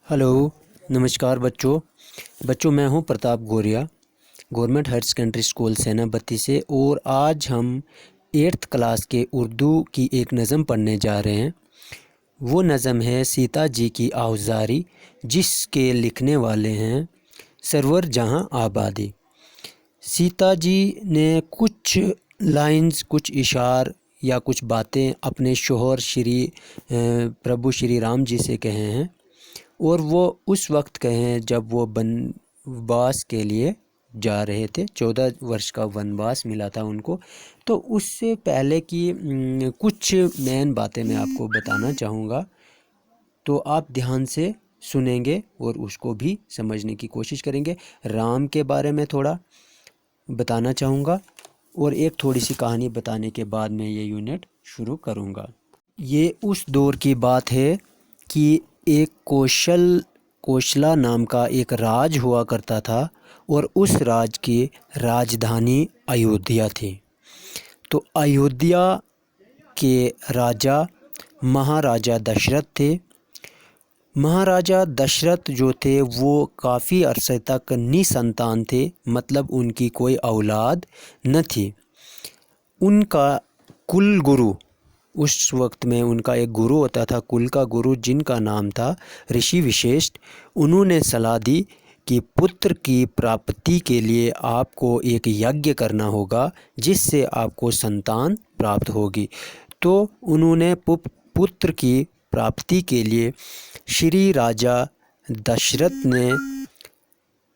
Hello, नमस्कार बच्चों मैं हूं प्रताप गोरिया, गवर्नमेंट हायर सेकेंडरी स्कूल सेनापति से। और आज हम 8th क्लास के उर्दू की एक नज़म पढ़ने जा रहे हैं। वो नज़म है सीता जी की आहुजारी, जिसके लिखने वाले हैं सरवर जहां आबादी। सीता जी ने कुछ लाइंस, कुछ इशार या कुछ बातें अपने शोहर प्रभु श्री राम जी से कहे हैं, और वो उस वक्त कहे हैं जब वो वनवास के लिए जा रहे थे। 14 वर्ष का वनवास मिला था उनको। तो उससे पहले की कुछ मेन बातें मैं आपको बताना चाहूँगा, तो आप ध्यान से सुनेंगे और उसको भी समझने की कोशिश करेंगे। राम के बारे में थोड़ा बताना चाहूँगा और एक थोड़ी सी कहानी बताने के बाद मैं ये यूनिट शुरू करूँगा। ये उस दौर की बात है कि एक कोशला नाम का एक राज हुआ करता था, और उस राज की राजधानी अयोध्या थी। तो अयोध्या के राजा महाराजा दशरथ थे। महाराजा दशरथ जो थे वो काफ़ी अरसे तक निसंतान थे, मतलब उनकी कोई औलाद न थी। उनका कुल गुरु, उस वक्त में उनका एक गुरु होता था, कुल का गुरु, जिनका नाम था ऋषि विशेष्ट। उन्होंने सलाह दी कि पुत्र की प्राप्ति के लिए आपको एक यज्ञ करना होगा, जिससे आपको संतान प्राप्त होगी। तो उन्होंने पुत्र की प्राप्ति के लिए श्री राजा दशरथ ने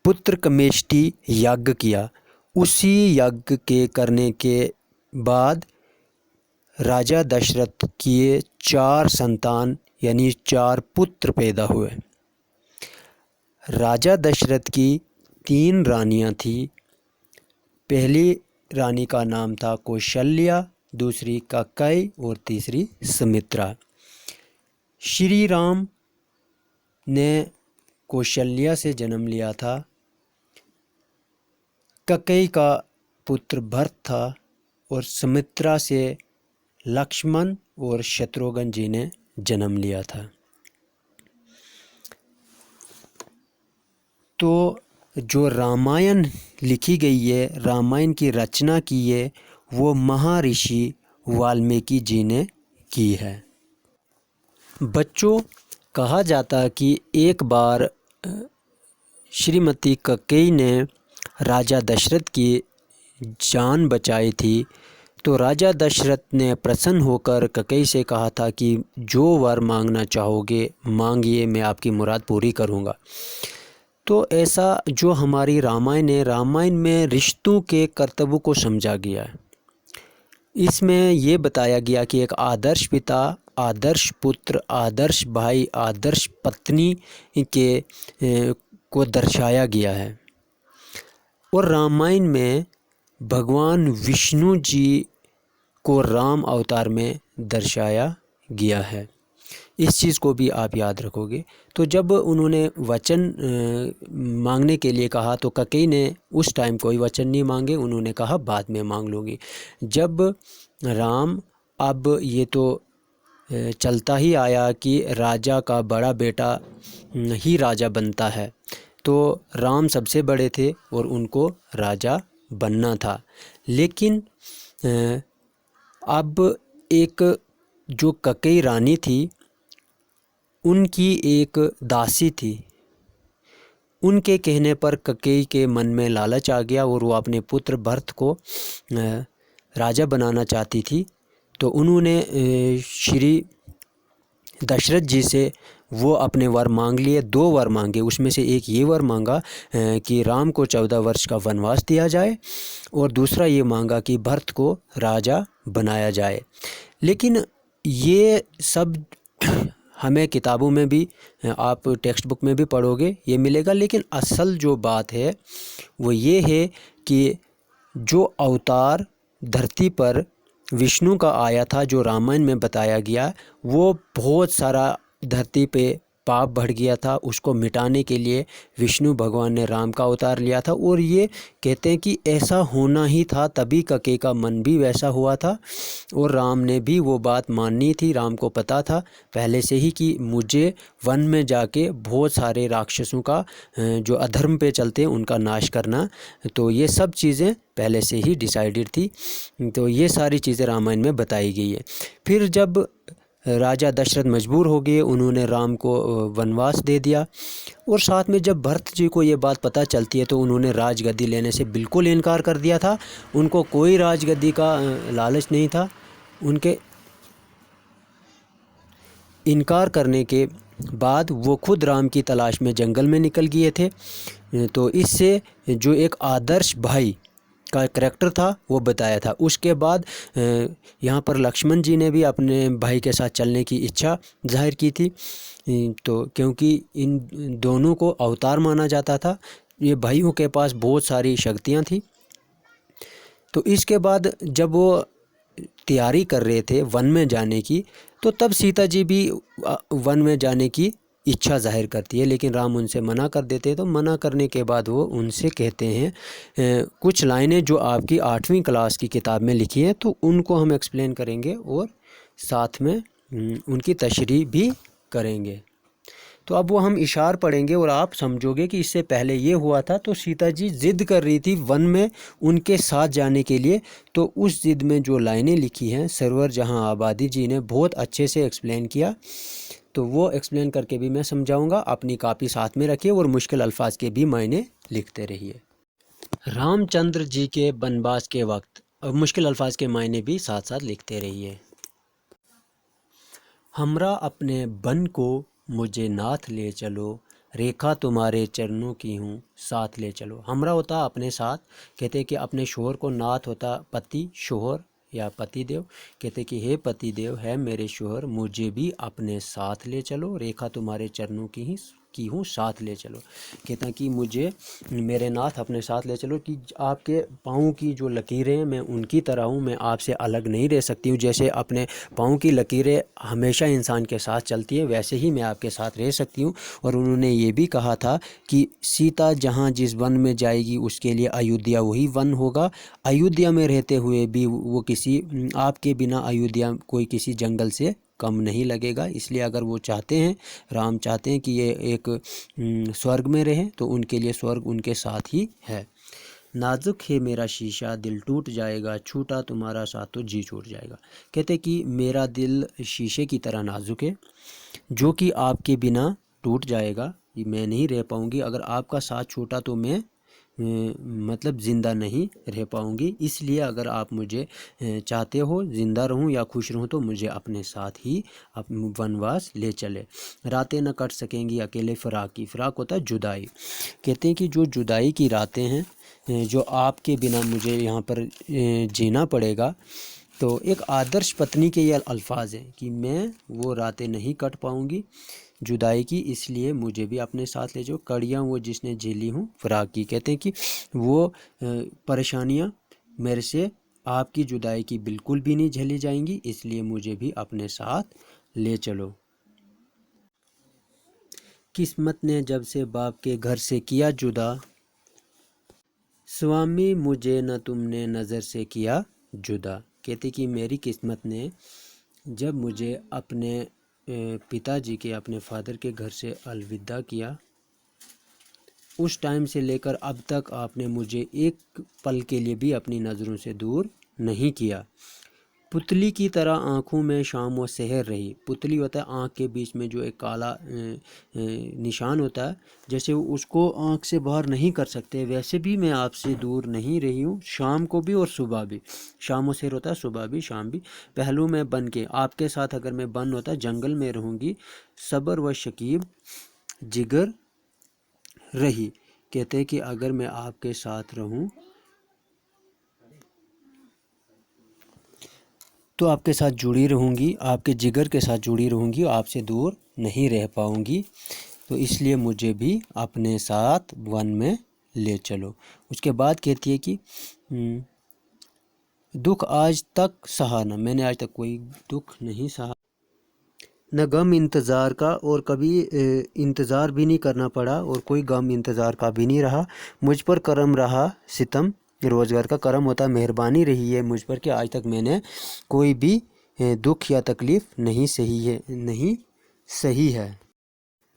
पुत्र कमेष्टि यज्ञ किया। उसी यज्ञ के करने के बाद राजा दशरथ के 4 संतान यानी 4 पुत्र पैदा हुए। राजा दशरथ की 3 रानियां थी। पहली रानी का नाम था कौशल्या, दूसरी कैकेयी और तीसरी सुमित्रा। श्री राम ने कौशल्या से जन्म लिया था। कैकेयी का पुत्र भरत था, और सुमित्रा से लक्ष्मण और शत्रुघ्न जी ने जन्म लिया था। तो जो रामायण लिखी गई है, रामायण की रचना की है, वो महर्षि वाल्मीकि जी ने की है। बच्चों, कहा जाता कि एक बार श्रीमती कैकेयी ने राजा दशरथ की जान बचाई थी। तो राजा दशरथ ने प्रसन्न होकर कैकेयी से कहा था कि जो वर मांगना चाहोगे मांगिए, मैं आपकी मुराद पूरी करूँगा। तो ऐसा जो हमारी रामायण है, रामायण में रिश्तों के कर्तव्य को समझा गया है। इसमें ये बताया गया कि एक आदर्श पिता, आदर्श पुत्र, आदर्श भाई, आदर्श पत्नी को दर्शाया गया है। और रामायण में भगवान विष्णु जी को राम अवतार में दर्शाया गया है। इस चीज़ को भी आप याद रखोगे। तो जब उन्होंने वचन मांगने के लिए कहा, तो कैकेयी ने उस टाइम कोई वचन नहीं मांगे, उन्होंने कहा बाद में मांग लूँगी। जब राम, अब ये तो चलता ही आया कि राजा का बड़ा बेटा ही राजा बनता है, तो राम सबसे बड़े थे और उनको राजा बनना था। लेकिन अब एक जो कैकेयी रानी थी, उनकी एक दासी थी। उनके कहने पर कैकेयी के मन में लालच आ गया और वो अपने पुत्र भरत को राजा बनाना चाहती थी। तो उन्होंने श्री दशरथ जी से वो अपने वर मांग लिए। 2 वर मांगे, उसमें से एक ये वर मांगा कि राम को 14 वर्ष का वनवास दिया जाए, और दूसरा ये मांगा कि भरत को राजा बनाया जाए। लेकिन ये सब हमें किताबों में भी, आप टेक्स्ट बुक में भी पढ़ोगे, ये मिलेगा। लेकिन असल जो बात है वो ये है कि जो अवतार धरती पर विष्णु का आया था, जो रामायण में बताया गया, वो बहुत सारा धरती पे पाप बढ़ गया था, उसको मिटाने के लिए विष्णु भगवान ने राम का अवतार लिया था। और ये कहते हैं कि ऐसा होना ही था, तभी कके का मन भी वैसा हुआ था और राम ने भी वो बात माननी थी। राम को पता था पहले से ही कि मुझे वन में जाके बहुत सारे राक्षसों का जो अधर्म पे चलते हैं उनका नाश करना, तो ये सब चीज़ें पहले से ही डिसाइडेड थी। तो ये सारी चीज़ें रामायण में बताई गई है। फिर जब राजा दशरथ मजबूर हो गए, उन्होंने राम को वनवास दे दिया। और साथ में जब भरत जी को ये बात पता चलती है तो उन्होंने राजगद्दी लेने से बिल्कुल इनकार कर दिया था। उनको कोई राजगद्दी का लालच नहीं था। उनके इनकार करने के बाद वो खुद राम की तलाश में जंगल में निकल गए थे। तो इससे जो एक आदर्श भाई का करैक्टर था वो बताया था। उसके बाद यहाँ पर लक्ष्मण जी ने भी अपने भाई के साथ चलने की इच्छा जाहिर की थी। तो क्योंकि इन दोनों को अवतार माना जाता था, ये भाइयों के पास बहुत सारी शक्तियाँ थी। तो इसके बाद जब वो तैयारी कर रहे थे वन में जाने की, तो तब सीता जी भी वन में जाने की इच्छा जाहिर करती है, लेकिन राम उनसे मना कर देते हैं। तो मना करने के बाद वो उनसे कहते हैं कुछ लाइनें जो आपकी 8वीं क्लास की किताब में लिखी हैं, तो उनको हम एक्सप्लेन करेंगे और साथ में उनकी तशरीह भी करेंगे। तो अब वो हम इशार पढ़ेंगे और आप समझोगे कि इससे पहले ये हुआ था। तो सीता जी ज़िद कर रही थी वन में उनके साथ जाने के लिए। तो उस ज़िद में जो लाइनें लिखी हैं सरवर जहां आबादी जी ने बहुत अच्छे से एक्सप्लेन किया, तो वो एक्सप्लेन करके भी मैं समझाऊंगा। अपनी कापी साथ में रखिए और मुश्किल अल्फाज के भी मायने लिखते रहिए। रामचंद्र जी के वनवास के वक्त मुश्किल अल्फाज के मायने भी साथ साथ लिखते रहिए। हमरा अपने बन को मुझे नाथ ले चलो, रेखा तुम्हारे चरणों की हूँ साथ ले चलो। हमरा होता अपने साथ, कहते कि अपने शोहर को, नाथ होता पति, शोहर या पति देव। कहते कि हे पति देव, है मेरे शोहर, मुझे भी अपने साथ ले चलो, रेखा तुम्हारे चरणों की हूँ साथ ले चलो। कहता कि मुझे मेरे नाथ अपने साथ ले चलो, कि आपके पाँव की जो लकीरें हैं मैं उनकी तरह हूँ, मैं आपसे अलग नहीं रह सकती हूँ। जैसे अपने पाँव की लकीरें हमेशा इंसान के साथ चलती है, वैसे ही मैं आपके साथ रह सकती हूँ। और उन्होंने ये भी कहा था कि सीता जहाँ जिस वन में जाएगी उसके लिए अयोध्या वही वन होगा। अयोध्या में रहते हुए भी वो किसी आपके बिना अयोध्या कोई किसी जंगल से कम नहीं लगेगा। इसलिए अगर वो चाहते हैं, राम चाहते हैं कि ये एक स्वर्ग में रहें, तो उनके लिए स्वर्ग उनके साथ ही है। नाजुक है मेरा शीशा, दिल टूट जाएगा, छूटा तुम्हारा साथ तो जी छूट जाएगा। कहते कि मेरा दिल शीशे की तरह नाजुक है, जो कि आपके बिना टूट जाएगा, मैं नहीं रह पाऊँगी। अगर आपका साथ छूटा तो मैं मतलब ज़िंदा नहीं रह पाऊँगी। इसलिए अगर आप मुझे चाहते हो ज़िंदा रहूँ या खुश रहूँ, तो मुझे अपने साथ ही वनवास ले चले। रातें न कट सकेंगी अकेले फ़िराक की, फ़िराक होता है जुदाई। कहते हैं कि जो जुदाई की रातें हैं, जो आपके बिना मुझे यहाँ पर जीना पड़ेगा। तो एक आदर्श पत्नी के ये अल्फाज हैं कि मैं वो रातें नहीं कट पाऊँगी जुदाई की, इसलिए मुझे भी अपने साथ ले जाओ। कड़ियाँ वो जिसने झेली हूँ फ़िराक की। कहते हैं कि वो परेशानियाँ मेरे से आपकी जुदाई की बिल्कुल भी नहीं झेली जाएंगी, इसलिए मुझे भी अपने साथ ले चलो। किस्मत ने जब से बाप के घर से किया जुदा, स्वामी मुझे न तुमने नज़र से किया जुदा। कहते कि मेरी किस्मत ने जब मुझे अपने पिताजी के, अपने फादर के घर से अलविदा किया, उस टाइम से लेकर अब तक आपने मुझे एक पल के लिए भी अपनी नज़रों से दूर नहीं किया। पुतली की तरह आँखों में शाम व सहर रही। पुतली होता है आँख के बीच में जो एक काला निशान होता है, जैसे उसको आँख से बाहर नहीं कर सकते, वैसे भी मैं आपसे दूर नहीं रही हूँ, शाम को भी और सुबह भी। शाम व सहर होता है सुबह भी शाम भी। पहलू में बन के आपके साथ अगर मैं बन होता जंगल में रहूँगी, सबर व शकीब जिगर रही। कहते हैं कि अगर मैं आपके साथ रहूं तो आपके साथ जुड़ी रहूंगी, आपके जिगर के साथ जुड़ी रहूंगी, आपसे दूर नहीं रह पाऊंगी। तो इसलिए मुझे भी अपने साथ वन में ले चलो। उसके बाद कहती है कि दुख आज तक सहा ना, मैंने आज तक कोई दुख नहीं सहा, न गम इंतज़ार का, और कभी इंतज़ार भी नहीं करना पड़ा और कोई गम इंतज़ार का भी नहीं रहा। मुझ पर करम रहा सितम रोज़गार का, करम होता मेहरबानी रही है मुझ पर कि आज तक मैंने कोई भी दुख या तकलीफ़ नहीं सही है।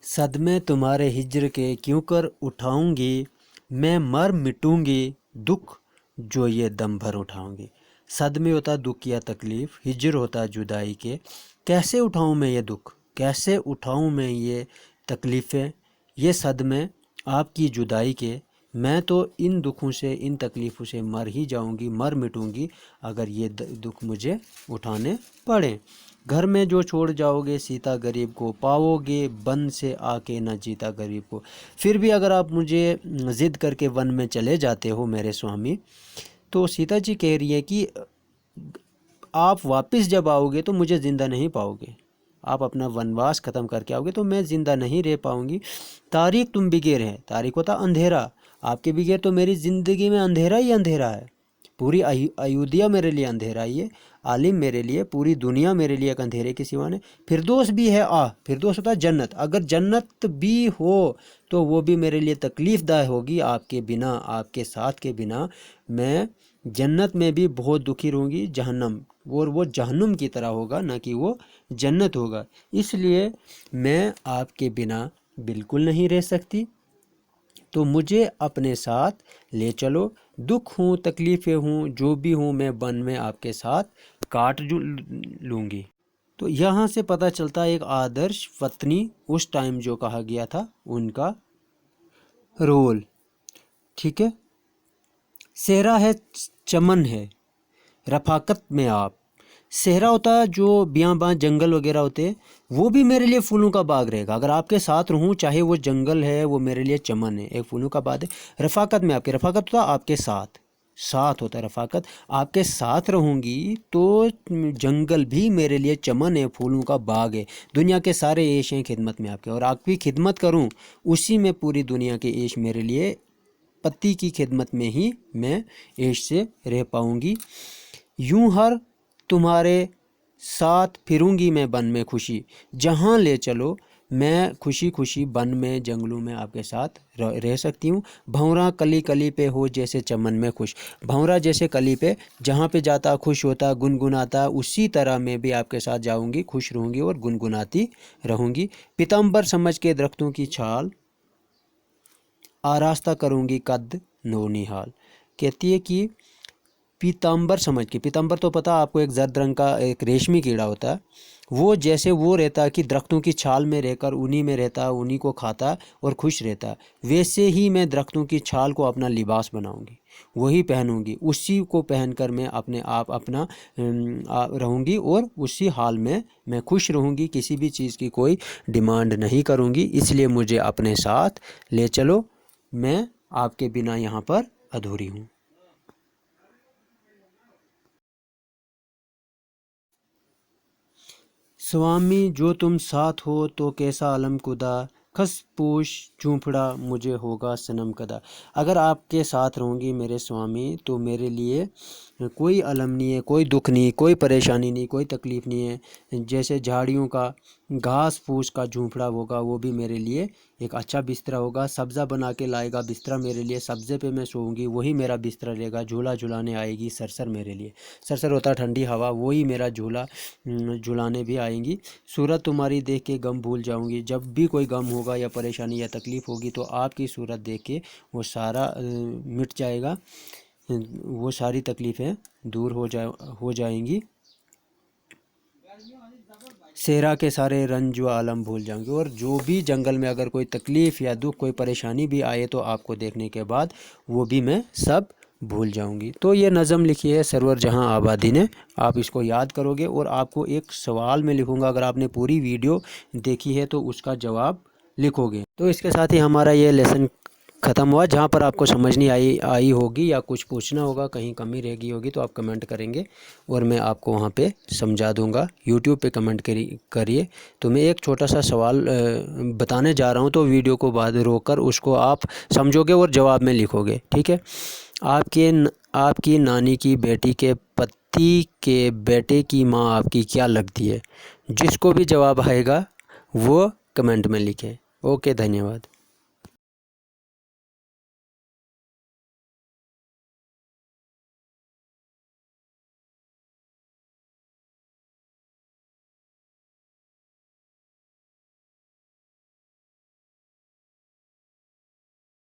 सदमे तुम्हारे हिज्र के क्यों कर उठाऊंगी, मैं मर मिटूंगी दुख जो ये दम भर उठाऊंगी। सदमे होता दुख या तकलीफ़, हिज्र होता जुदाई के। कैसे उठाऊं मैं ये दुख, कैसे उठाऊं मैं ये तकलीफ़ें, ये सदमे आपकी जुदाई के। मैं तो इन दुखों से, इन तकलीफ़ों से मर ही जाऊंगी, मर मिटूंगी अगर ये दुख मुझे उठाने पड़े। घर में जो छोड़ जाओगे सीता गरीब को, पाओगे वन से आके न जीता गरीब को। फिर भी अगर आप मुझे ज़िद करके वन में चले जाते हो मेरे स्वामी, तो सीता जी कह रही है कि आप वापस जब आओगे तो मुझे ज़िंदा नहीं पाओगे। आप अपना वनवास ख़त्म करके आओगे तो मैं ज़िंदा नहीं रह पाऊँगी। तारीख तुम बिगेर है, तारीख होता अंधेरा, आपके बिगेर तो मेरी ज़िंदगी में अंधेरा ही अंधेरा है। पूरी अयोध्या मेरे लिए अंधेरा ही है, आलिम मेरे लिए, पूरी दुनिया मेरे लिए एक अंधेरे के सिवा है। फिरदौस भी है, फिरदौस होता है जन्नत, अगर जन्नत भी हो तो वो भी मेरे लिए तकलीफ़दायक होगी आपके बिना, आपके साथ के बिना। मैं जन्नत में भी बहुत दुखी रहूँगी, जहन्नम, और वो जहन्नुम की तरह होगा, ना कि वो जन्नत होगा। इसलिए मैं आपके बिना बिल्कुल नहीं रह सकती, तो मुझे अपने साथ ले चलो। दुख हूँ, तकलीफ़ें हूँ, जो भी हूँ, मैं वन में आपके साथ काट लूँगी। तो यहाँ से पता चलता है एक आदर्श पत्नी उस टाइम जो कहा गया था उनका रोल। ठीक है। सेहरा है, चमन है, रफ़ाकत में आप। सेहरा होता है जो बियाबान जंगल वगैरह होते हैं, वो भी मेरे लिए फूलों का बाग रहेगा अगर आपके साथ रहूं, चाहे वो जंगल है, वो मेरे लिए चमन है, एक फूलों का बाग है। रफ़ाकत में आपके, रफ़ाकत होता है आपके साथ, साथ होता है रफ़ाकत, आपके साथ रहूंगी तो जंगल भी मेरे लिए चमन है, फूलों का बाग है। दुनिया के सारे ऐश हैं खिदमत में आपके, और आपकी खिदमत करूं उसी में पूरी दुनिया के ऐश मेरे लिए, पति की खिदमत में ही मैं ऐश से रह पाऊंगी। यूं हर तुम्हारे साथ फिरूंगी मैं वन में खुशी, जहां ले चलो मैं खुशी खुशी वन में, जंगलों में आपके साथ रह सकती हूँ। भंवरा कली कली पे हो जैसे चमन में खुश, भंवरा जैसे कली पे जहाँ पे जाता खुश होता, गुनगुनाता, उसी तरह मैं भी आपके साथ जाऊँगी, खुश रहूँगी और गुनगुनाती रहूँगी। पीताम्बर समझ के दरख्तों की छाल, आरास्ता करूँगी कद नौनिहाल। कहती है कि पीताम्बर समझ के, पीताम्बर तो पता आपको एक जर्द रंग का एक रेशमी कीड़ा होता है, वो जैसे वो रहता है कि दरख्तों की छाल में रहकर उन्हीं में रहता है, उन्हीं को खाता है और खुश रहता है, वैसे ही मैं दरख्तों की छाल को अपना लिबास बनाऊंगी, वही पहनूंगी, उसी को पहनकर मैं अपने आप अपना रहूंगी और उसी हाल में मैं खुश रहूंगी, किसी भी चीज़ की कोई डिमांड नहीं करूंगी। इसलिए मुझे अपने साथ ले चलो, मैं आपके बिना यहाँ पर अधूरी हूँ। स्वामी जो तुम साथ हो तो कैसा अलम खुदा, खस पूछ झूंपड़ा मुझे होगा सनम कदा। अगर आपके साथ रहूँगी मेरे स्वामी तो मेरे लिए कोई अलम नहीं है, कोई दुख नहीं, कोई परेशानी नहीं, कोई तकलीफ़ नहीं है। जैसे झाड़ियों का घास फूस का झूंपड़ा होगा, वो भी मेरे लिए एक अच्छा बिस्तरा होगा। सब्ज़ा बना के लाएगा बिस्तरा मेरे लिए, सब्ज़े पे मैं सोऊंगी, वही मेरा बिस्तरा रहेगा। झूला झुलाने आएगी सरसर मेरे लिए, सरसर होता ठंडी हवा, वही मेरा झूला झुलाने भी आएंगी। सूरत तुम्हारी देख के गम भूल जाऊंगी, जब भी कोई गम होगा या परेशानी या तकलीफ़ होगी तो आपकी सूरत देख के वो सारा मिट जाएगा, वो सारी तकलीफ़ें दूर हो जाएंगी। सेहरा के सारे रंज व आलम भूल जाएंगे, और जो भी जंगल में अगर कोई तकलीफ़ या दुख, कोई परेशानी भी आए तो आपको देखने के बाद वो भी मैं सब भूल जाऊंगी। तो ये नज़म लिखी है सरवर जहां आबादी ने, आप इसको याद करोगे और आपको एक सवाल में लिखूंगा, अगर आपने पूरी वीडियो देखी है तो उसका जवाब लिखोगे। तो इसके साथ ही हमारा ये लेसन ख़त्म हुआ। जहाँ पर आपको समझ नहीं आई होगी या कुछ पूछना होगा, कहीं कमी रह गई होगी तो आप कमेंट करेंगे और मैं आपको वहाँ पे समझा दूँगा। यूट्यूब पे कमेंट करिए। तो मैं एक छोटा सा सवाल बताने जा रहा हूँ, तो वीडियो को बाद रोक कर उसको आप समझोगे और जवाब में लिखोगे, ठीक है। आपकी नानी की बेटी के पति के बेटे की माँ आपकी क्या लगती है? जिसको भी जवाब आएगा वो कमेंट में लिखें। ओके, धन्यवाद।